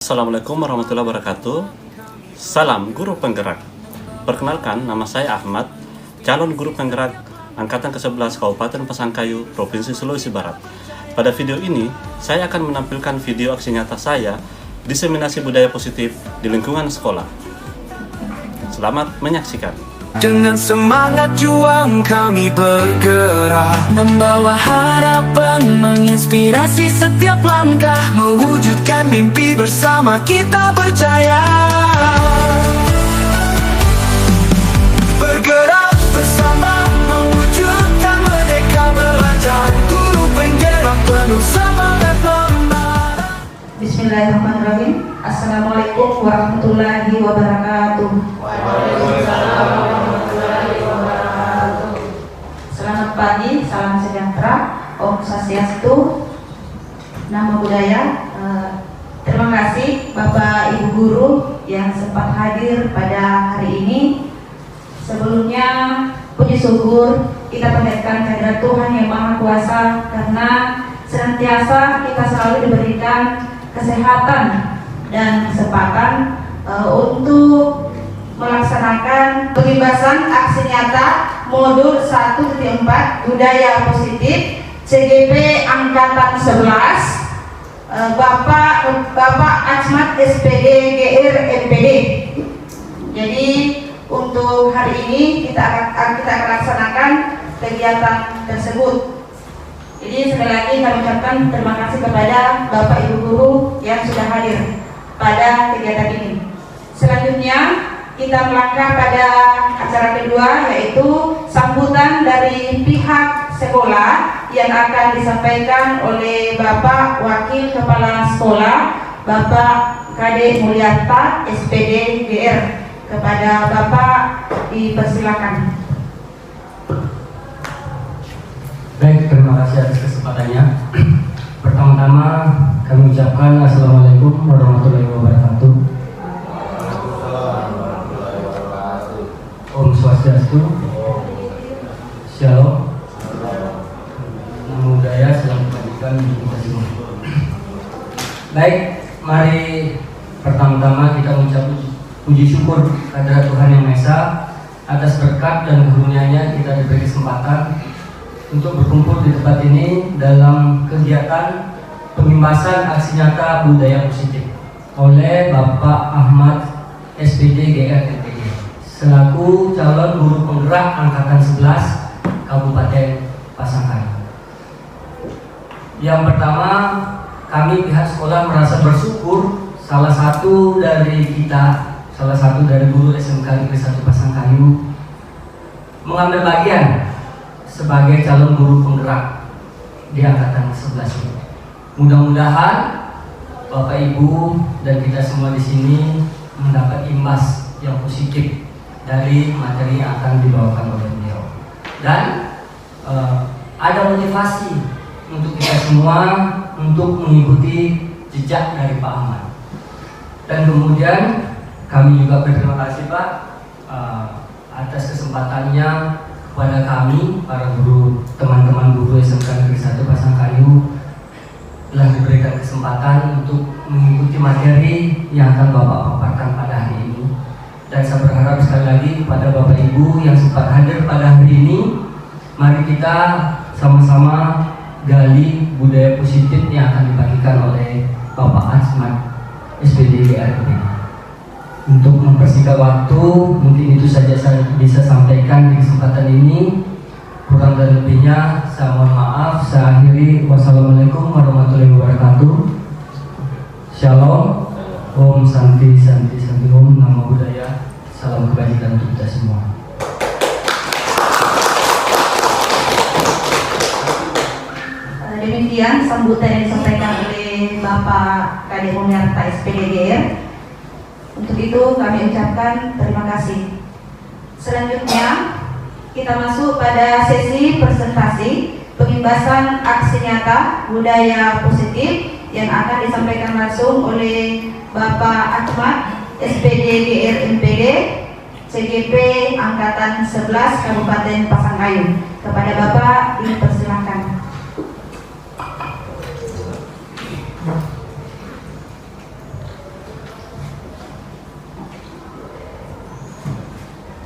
Assalamualaikum warahmatullahi wabarakatuh. Salam Guru Penggerak. Perkenalkan, nama saya Ahmad, calon Guru Penggerak Angkatan ke-11 Kabupaten Pasangkayu, Provinsi Sulawesi Barat. Pada video ini, saya akan menampilkan video aksi nyata saya diseminasi budaya positif di lingkungan sekolah. Selamat menyaksikan. Dengan semangat juang kami bergerak, membawa harapan, menginspirasi setiap langkah, mewujudkan mimpi bersama kita percaya. Bergerak bersama, mewujudkan merdeka belajar, Guru Penggerak penuh semangat membara. Bismillahirrahmanirrahim. Assalamualaikum warahmatullahi wabarakatuh. Selamat pagi, salam sejahtera, Om Swastiastu, Namo Buddhaya. Terima kasih Bapak Ibu Guru yang sempat hadir pada hari ini. Sebelumnya puji syukur kita panjatkan kehadirat Tuhan yang Maha Kuasa, karena senantiasa kita selalu diberikan kesehatan dan kesempatan untuk melaksanakan pengimbasan aksi nyata modul 1.4 budaya positif CGP Angkatan 11 Bapak Achmad SPD GR MPD. Jadi untuk hari ini kita akan laksanakan kegiatan tersebut. Jadi sekali lagi kami ucapkan terima kasih kepada Bapak Ibu Guru yang sudah hadir pada kegiatan ini. Selanjutnya kita melangkah pada acara kedua, yaitu sambutan dari pihak sekolah yang akan disampaikan oleh Bapak Wakil Kepala Sekolah, Bapak KD Mulyarta SPD GR. Kepada Bapak dipersilakan. Baik, terima kasih atas kesempatannya. Pertama-tama kami ucapkan Assalamualaikum warahmatullahi wabarakatuh. Om Swastiastu, Shalom, Namo Buddhaya, salam kebajikan bagi kita semua. Baik, mari pertama-tama kita mengucap puji syukur kepada Tuhan Yang Maha Esa atas berkat dan karunia-Nya kita diberi kesempatan untuk berkumpul di tempat ini dalam kegiatan pengimbasan aksi nyata budaya positif oleh Bapak Ahmad SPD GR MPD selaku calon Guru Penggerak Angkatan 11 Kabupaten Pasangkayu. Yang pertama, kami pihak sekolah merasa bersyukur salah satu dari guru SMK Negeri 1 Pasangkayu mengambil bagian sebagai calon guru penggerak di angkatan 11 ini. Mudah-mudahan Bapak Ibu dan kita semua di sini mendapat imbas yang positif dari materi yang akan dibawakan oleh beliau. Dan ada motivasi untuk kita semua untuk mengikuti jejak dari Pak Ahmad. Dan kemudian kami juga berterima kasih Pak atas kesempatannya kepada kami, para guru, teman-teman guru SMK Negeri 1 Pasangkayu telah diberikan kesempatan untuk mengikuti materi yang akan Bapak paparkan pada hari ini. Dan saya berharap sekali lagi kepada Bapak Ibu yang sempat hadir pada hari ini, mari kita sama-sama gali budaya positif yang akan dibagikan oleh Bapak Achmad SPD GR. Untuk mempersingkat waktu, mungkin itu saja saya bisa sampaikan di kesempatan ini. Kurang dan lebihnya saya mohon maaf. Saya akhiri. Wassalamualaikum warahmatullahi wabarakatuh. Shalom. Om Santi Santi Santi Om. Namo Buddhaya. Salam kebajikan untuk kita semua. Demikian sambutan yang disampaikan oleh Bapak KD Mulyarta SPD GR. Untuk itu kami ucapkan terima kasih. Selanjutnya kita masuk pada sesi presentasi pengimbasan aksi nyata budaya positif yang akan disampaikan langsung oleh Bapak Achmad SPD GR MPD CGP Angkatan 11 Kabupaten Pasangkayu. Kepada Bapak dipersilakan.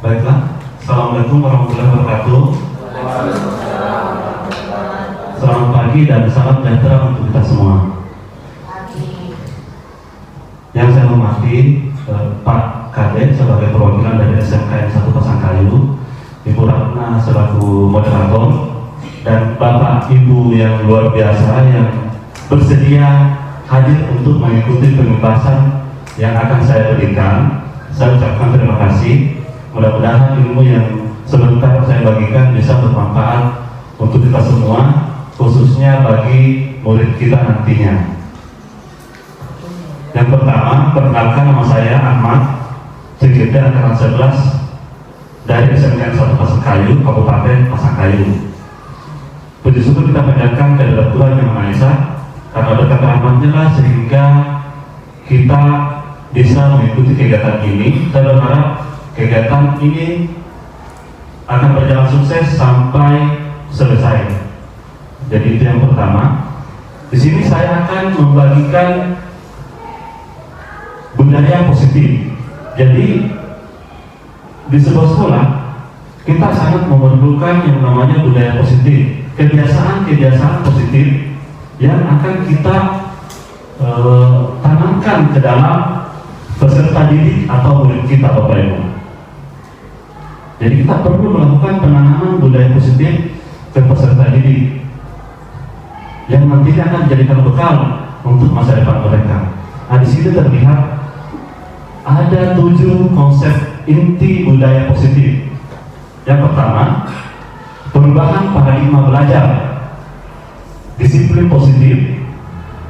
Baiklah, Assalamualaikum warahmatullahi wabarakatuh. Selamat pagi dan salam sejahtera untuk kita semua. Yang saya hormati Pak Kade sebagai perwakilan dari SMKN 1 Pasangkayu, Ibu Ratna selaku moderator, dan Bapak Ibu yang luar biasa yang bersedia hadir untuk mengikuti pembahasan yang akan saya berikan. Saya ucapkan terima kasih. Mudah-mudahan ilmu yang sebentar saya bagikan bisa bermanfaat untuk kita semua, khususnya bagi murid kita nantinya. Yang pertama, perkenalkan, nama saya Ahmad, Sekda Angkatan 11 dari SMKN 1 Pasangkayu, Kabupaten Pasangkayu. Puji syukur kita panjatkan kehadirat Tuhan Yang Maha Esa, karena berkat rahmat-Nya lah sehingga kita bisa mengikuti kegiatan ini. Saya berharap kegiatan ini akan berjalan sukses sampai selesai. Jadi itu yang pertama. Di sini saya akan membagikan budaya positif. Jadi di sebuah sekolah kita sangat memerlukan yang namanya budaya positif, kebiasaan-kebiasaan positif yang akan kita tanamkan ke dalam peserta didik atau murid kita, Bapak Ibu. Jadi kita perlu melakukan penanaman budaya positif ke peserta didik yang nantinya akan dijadikan bekal untuk masa depan mereka. Nah, di sini terlihat ada 7 konsep inti budaya positif. Yang pertama, perubahan paradigma belajar, disiplin positif,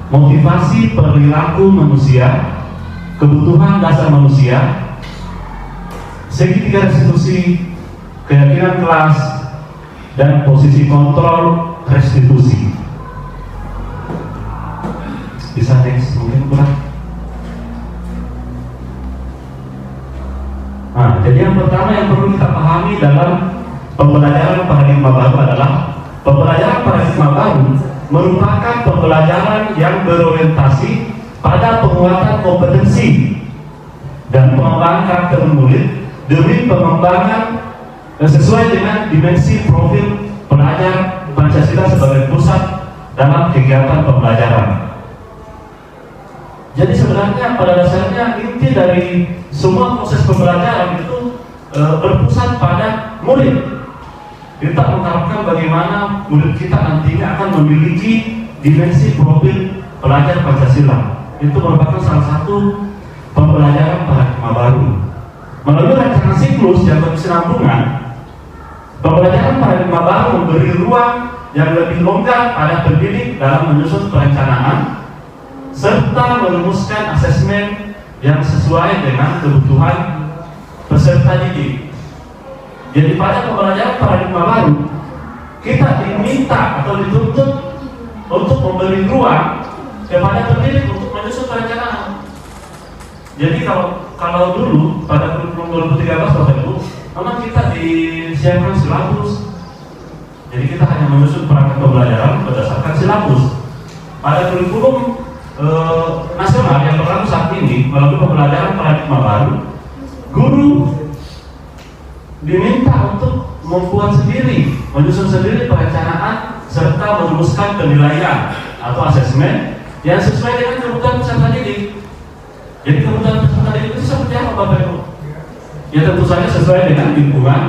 motivasi perilaku manusia, kebutuhan dasar manusia, segitiga restitusi, keyakinan kelas, dan posisi kontrol restitusi. Bisa next mungkin kurang. Nah, jadi yang pertama yang perlu kita pahami dalam pembelajaran paradigma baru adalah pembelajaran paradigma baru merupakan pembelajaran yang berorientasi pada penguatan kompetensi dan pengembangan karakter murid demi pengembangan sesuai dengan dimensi profil pelajar Pancasila sebagai pusat dalam kegiatan pembelajaran. Jadi sebenarnya pada dasarnya inti dari semua proses pembelajaran itu berpusat pada murid. Kita mengharapkan bagaimana murid kita nantinya akan memiliki dimensi profil pelajar Pancasila. Itu merupakan salah satu pembelajaran paradigma baru. Melalui rancangan siklus yang berkesinambungan, pembelajaran paradigma baru memberi ruang yang lebih longgar pada pendidik dalam menyusun perencanaan serta merumuskan asesmen yang sesuai dengan kebutuhan peserta didik. Jadi pada pembelajaran paradigma baru, kita diminta atau dituntut untuk memberi ruang kepada pendidik untuk menyusun perencanaan. Jadi kalau dulu pada kurikulum 2013 Bapak Ibu, memang kita disiapkan silabus. Jadi kita hanya menyusun perangkat pembelajaran berdasarkan silabus. Pada kurikulum nasional yang berlaku saat ini melalui pembelajaran paradigma baru, guru diminta untuk membuat sendiri, menyusun sendiri perencanaan serta merumuskan penilaian atau asesmen yang sesuai dengan kebutuhan peserta didik. Jadi kebutuhan peserta didik itu seperti apa Bapak Ibu? Ya tentu saja sesuai dengan lingkungan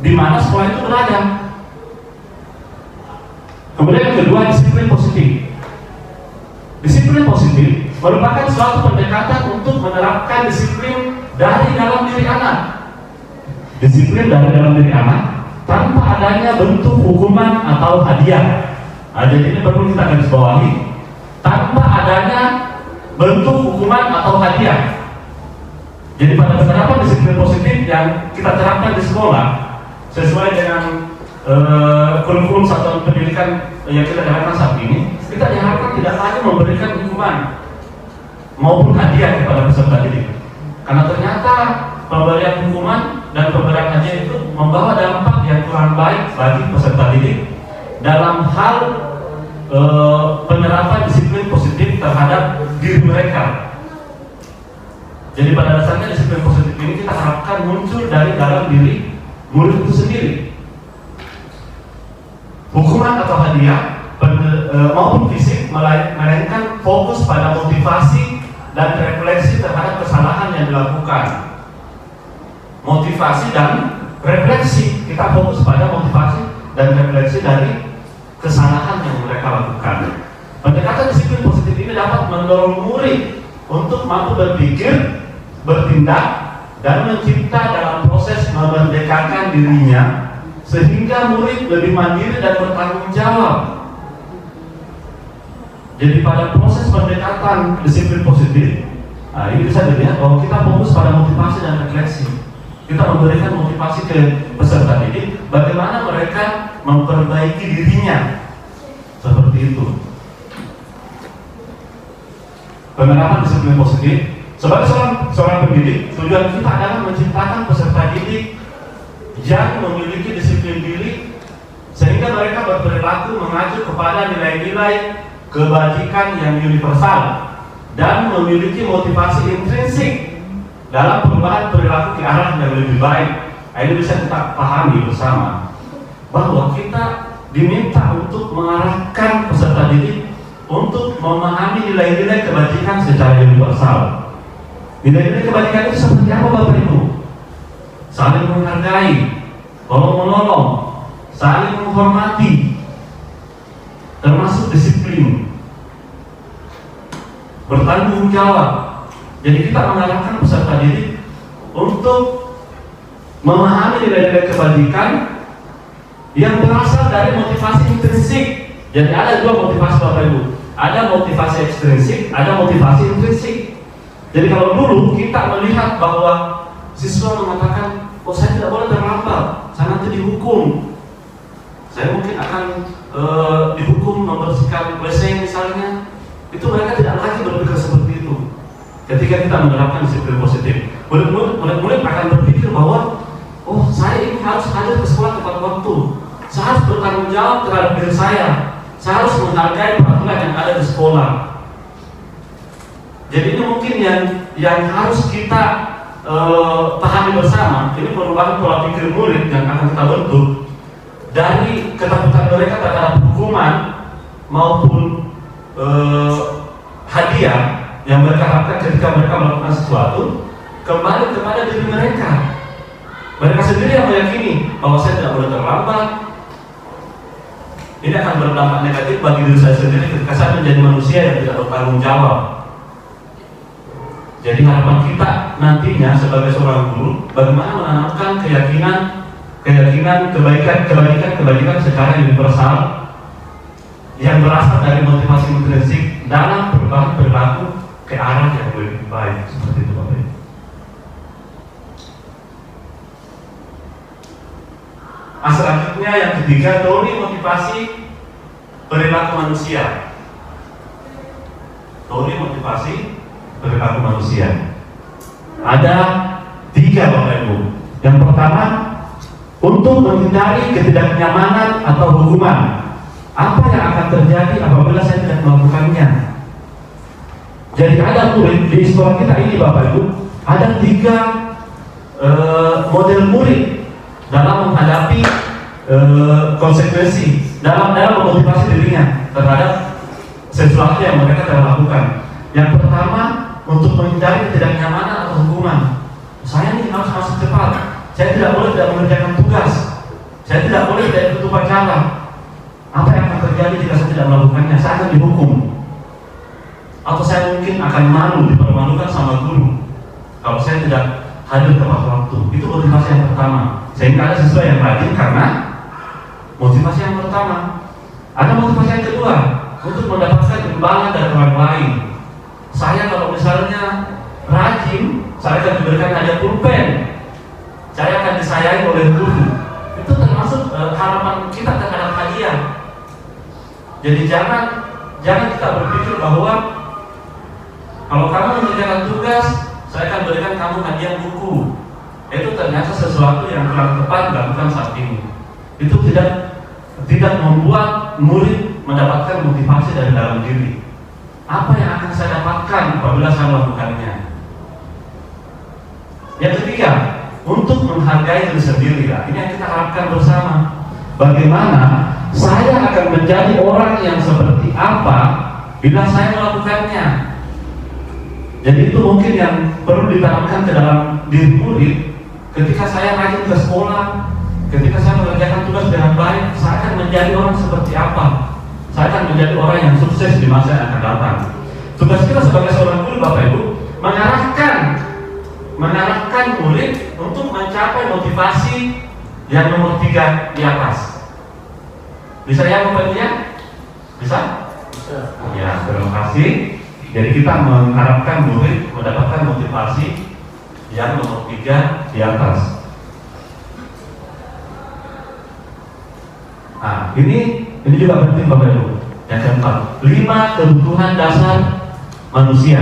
di mana sekolah itu berada. Kemudian yang kedua, disiplin positif. Disiplin positif merupakan suatu pendekatan untuk menerapkan disiplin dari dalam diri anak. Disiplin dari dalam diri anak tanpa adanya bentuk hukuman atau hadiah. Nah, jadi ini perlu kita garis bawahi. Tanpa adanya bentuk hukuman atau hadiah. Jadi pada penerapan disiplin positif yang kita terapkan di sekolah sesuai dengan kurikulum satuan pendidikan yang kita jalankan saat ini, kita diharapkan tidak lagi memberikan hukuman maupun hadiah kepada peserta didik. Karena ternyata pemberian hukuman dan pemberian hadiah itu membawa dampak yang kurang baik bagi peserta didik dalam hal penerapan disiplin positif terhadap diri mereka. Jadi pada dasarnya disiplin positif ini kita harapkan muncul dari dalam diri murid itu sendiri. Hukuman atau hadiah maupun fisik melainkan fokus pada motivasi dan refleksi terhadap kesalahan yang dilakukan. Motivasi dan refleksi, kita fokus pada motivasi dan refleksi dari kesalahan yang mereka lakukan. Pendekatan disiplin positif ini dapat mendorong murid untuk mampu berpikir, bertindak, dan mencipta dalam proses memerdekakan dirinya sehingga murid lebih mandiri dan bertanggung jawab. Jadi pada proses pendekatan disiplin positif, ini bisa dilihat bahwa kita fokus pada motivasi dan refleksi. Kita memberikan motivasi ke peserta didik bagaimana mereka memperbaiki dirinya, seperti itu. Penerapan disiplin positif sebagai seorang pendidik, tujuan kita adalah menciptakan peserta didik yang memiliki disiplin diri sehingga mereka berperilaku mengacu kepada nilai-nilai kebajikan yang universal dan memiliki motivasi intrinsik dalam perubahan perilaku ke arah yang lebih baik. Ini bisa kita pahami bersama bahwa kita diminta untuk mengarahkan peserta didik untuk memahami nilai-nilai kebajikan secara universal. Nilai-nilai kebajikan itu seperti apa Bapak Ibu? Saling menghargai, tolong-menolong, saling menghormati, termasuk disiplin, bertanggung jawab. Jadi kita mengarahkan peserta didik untuk memahami nilai-nilai kebajikan yang berasal dari motivasi intrinsik. Jadi ada dua motivasi Bapak Ibu. Ada motivasi ekstrinsik, ada motivasi intrinsik. Jadi kalau dulu kita melihat bahwa siswa mengatakan, oh saya tidak boleh terlambat, saya nanti dihukum. Saya mungkin akan dihukum membersihkan WC misalnya. Itu mereka tidak lagi berpikir seperti itu. Ketika kita menerapkan disiplin positif, murid-murid akan berpikir bahwa, oh saya ini harus hadir ke sekolah tepat waktu, saya harus bertanggung jawab terhadap diri saya harus menghargai peraturan yang ada di sekolah. Jadi ini mungkin yang harus kita pahami bersama. Ini perubahan pola pikir murid yang akan kita bentuk dari ketakutan mereka terhadap hukuman maupun hadiah yang mereka harapkan ketika mereka melakukan sesuatu, kembali kepada diri mereka. Mereka sendiri yang meyakini bahwa saya tidak boleh terlambat. Ini akan berdampak negatif bagi diri saya sendiri ketika saya menjadi manusia yang tidak bertanggung jawab. Jadi harapan kita nantinya sebagai seorang guru, bagaimana menanamkan keyakinan kebaikan secara universal yang berasal dari motivasi intrinsik dalam perubahan perilaku ke arah yang lebih baik, seperti itu Bapak Ibu. Selanjutnya yang ketiga, teori motivasi perilaku manusia. Teori motivasi perilaku manusia. Ada 3 Bapak Ibu. Yang pertama, untuk menghindari ketidaknyamanan atau hukuman. Apa yang akan terjadi apabila saya tidak melakukannya? Jadi ada murid di sekolah kita ini Bapak Ibu, ada 3 model murid dalam menghadapi konsekuensi, dalam memotivasi dirinya terhadap sesuatu yang mereka telah lakukan. Yang pertama, untuk menghindari ketidaknyamanan atau hukuman. Saya ini harus masuk cepat, saya tidak boleh tidak mengerjakan tugas, saya tidak boleh tidak ikut upacara. Apa yang akan terjadi jika saya tidak melakukannya? Saya akan dihukum, atau saya mungkin akan malu, dipermalukan sama guru kalau saya tidak hadir tepat waktu. Itu motivasi yang pertama. Sehingga ada siswa yang rajin karena motivasi yang pertama. Ada motivasi yang kedua, untuk mendapatkan imbalan dari orang lain. Saya kalau misalnya rajin, saya akan diberikan hadiah pulpen, saya akan disayangi oleh guru. Itu termasuk harapan kita terhadap hadiah. Jadi jangan kita berpikir bahwa kalau kamu mengerjakan tugas, saya akan berikan kamu hadiah buku. Itu ternyata sesuatu yang kurang tepat dilakukan saat ini. Itu tidak membuat murid mendapatkan motivasi dari dalam diri. Apa yang akan saya dapatkan apabila saya melakukannya? menghargai diri sendiri ya. Ini yang kita harapkan bersama. Bagaimana saya akan menjadi orang yang seperti apa bila saya melakukannya. Jadi itu mungkin yang perlu ditanamkan ke dalam diri murid. Ketika saya rajin ke sekolah, ketika saya mengerjakan tugas dengan baik, saya akan menjadi orang seperti apa? Saya akan menjadi orang yang sukses di masa yang akan datang. Tugas kita sebagai seorang guru, Bapak Ibu, mengarahkan murid untuk mencapai motivasi yang nomor 3 di atas. Bisa ya Bapak Ibu ya? Bisa? Bisa. Ya, terima kasih. Jadi kita mengharapkan murid mendapatkan motivasi yang nomor 3 di atas. Nah, ini juga penting Bapak Ibu. Yang keempat, 5 kebutuhan dasar manusia.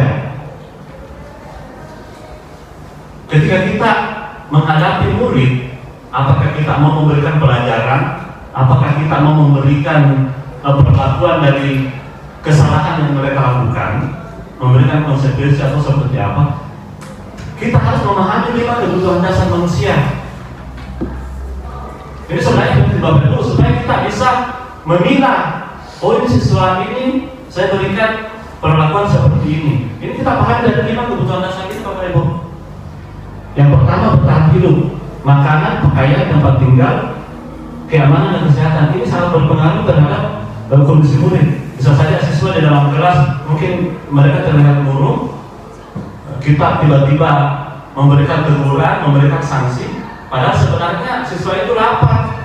Ketika kita menghadapi murid, apakah kita mau memberikan pelajaran, apakah kita mau memberikan perlakuan dari kesalahan yang mereka lakukan, memberikan konsekuensi atau seperti apa, kita harus memahami 5 kebutuhan dasar manusia. Ini sebenarnya penting Bapak Ibu supaya kita bisa memilah, oh ini siswa ini saya berikan perlakuan seperti ini. Ini kita pahami dari 5 kebutuhan dasar kita Bapak Ibu. Yang pertama, bertahan hidup, makanan, pakaian, tempat tinggal, keamanan dan kesehatan. Ini sangat berpengaruh terhadap kondisi murid. Bisa saja siswa di dalam kelas mungkin mereka terlihat murung, kita tiba-tiba memberikan teguran, memberikan sanksi, padahal sebenarnya siswa itu lapar.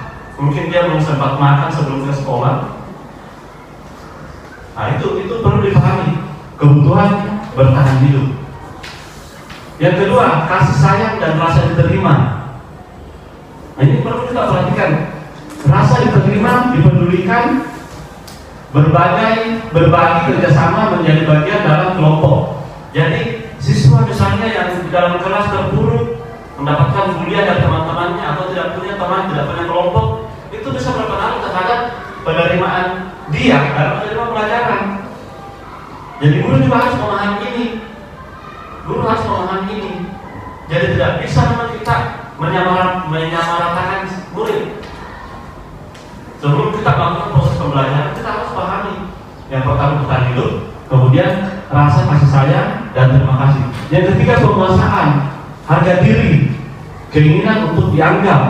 Mungkin dia belum sempat makan sebelum ke sekolah. Nah itu perlu dipahami, kebutuhan bertahan hidup. Yang kedua, kasih sayang dan rasa diterima. Nah ini perlu kita perhatikan, rasa diterima, dipedulikan, berbagi kerjasama menjadi bagian dalam kelompok. Jadi siswa misalnya yang di dalam kelas terpuruk, mendapatkan bulian dari teman-temannya atau tidak punya teman, tidak punya kelompok, itu bisa berpengaruh terhadap penerimaan dia dalam menerima pelajaran. Jadi guru juga harus memahami ini. Guru harus memahami ini. Jadi tidak bisa memang kita menyamaratakan murid. Sebelum kita melakukan proses pembelajaran, kita harus pahami. Yang pertama bertahan hidup, kemudian rasa kasih sayang dan terima kasih. Yang ketiga, penguasaan, harga diri, keinginan untuk dianggap,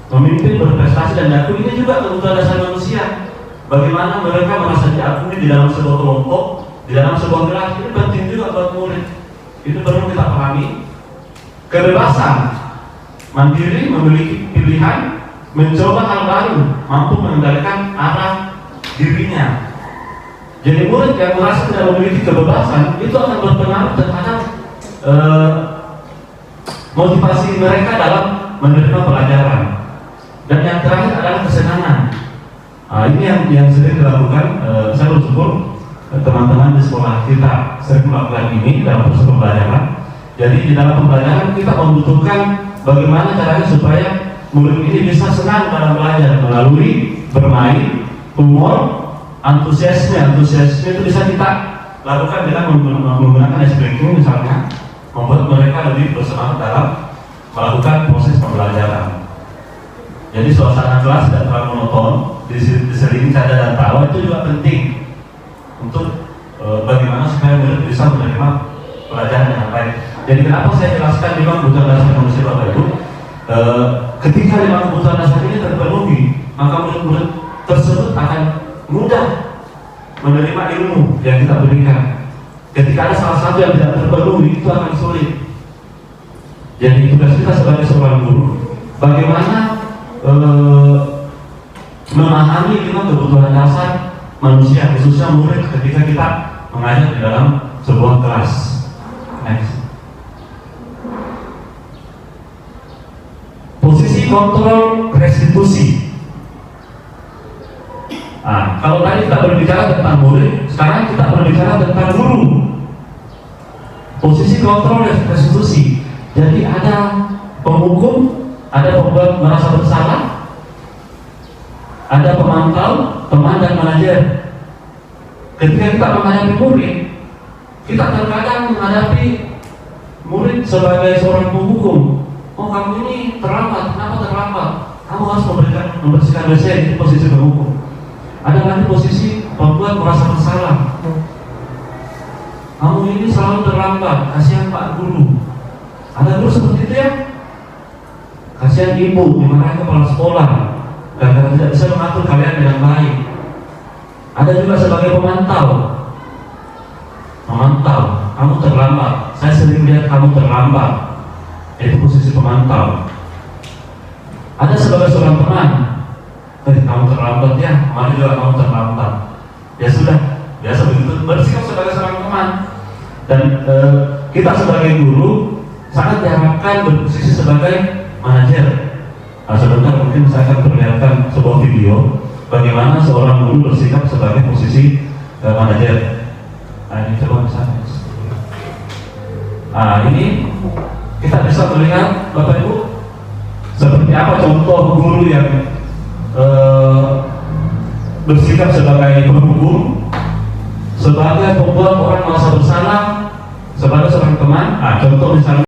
memimpin, berprestasi dan diakui. Ini juga kebutuhan dasar manusia. Bagaimana mereka merasa diakui di dalam sebuah kelompok, di dalam sebuah kelas, ini penting juga buat murid. Itu perlu kita pahami. Kebebasan, mandiri, memiliki pilihan, mencoba hal baru, mampu mengendalikan arah dirinya. Jadi murid yang merasa tidak memiliki kebebasan itu akan berpengaruh terhadap motivasi mereka dalam menerima pelajaran. Dan yang terakhir adalah kesenangan. Ini yang sering dilakukan. Saya bersyukur teman-teman di sekolah kita sering melakukan ini dalam proses pembelajaran. Jadi di dalam pembelajaran kita membutuhkan bagaimana caranya supaya murid ini bisa senang dalam belajar melalui bermain, humor, antusiasme itu bisa kita lakukan dengan menggunakan ice breaking misalnya, membuat mereka lebih bersemangat dalam melakukan proses pembelajaran. Jadi suasana kelas tidak terlalu monoton, diselingi canda dan tawa, itu juga penting untuk bagaimana supaya murid bisa menerima pelajaran dengan baik. Jadi kenapa saya jelaskan 5 kebutuhan dasar manusia Bapak Ibu? Ketika 5 kebutuhan dasar ini terpenuhi, maka murid-murid tersebut akan mudah menerima ilmu yang kita berikan. Ketika ada salah satu yang tidak terpenuhi, itu akan sulit. Jadi tugas kita sebagai seorang guru, bagaimana memahami 5 kebutuhan dasar manusia, khususnya murid ketika kita mengajar di dalam sebuah kelas. Next. Posisi kontrol restitusi. Nah, kalau tadi kita berbicara tentang murid, sekarang kita berbicara tentang guru. Posisi kontrol restitusi. Jadi ada penghukum, ada pembuat merasa bersalah, ada pemantau, teman dan manajer. Ketika kita menghadapi murid, kita terkadang menghadapi murid sebagai seorang penghukum. oh kamu ini terlambat, kenapa terlambat? Kamu harus membersihkan WC, itu posisi berhukum. Ada lagi posisi membuat merasa bersalah. Kamu ini selalu terlambat, kasihan Pak Guru. Ada guru seperti itu ya? Kasihan ibu, dimarahin kepala sekolah karena tidak bisa mengatur kalian dengan baik. Ada juga sebagai pemantau, kamu terlambat. Saya sering lihat kamu terlambat. Itu posisi pemantau. Ada sebagai seorang teman, kamu terlambat ya, kemarin juga kamu terlambat. Ya sudah, biasa begitu. Bersikap sebagai seorang teman. Dan kita sebagai guru sangat diharapkan berposisi sebagai manajer. Sebentar mungkin saya akan perlihatkan sebuah video bagaimana seorang guru bersikap sebagai posisi manajer. Ini coba misalnya. Ini kita bisa melihat Bapak Ibu seperti apa contoh guru yang bersikap sebagai penghukum, sebagai pembuat orang merasa bersalah, sebagai seorang teman. Contoh misalnya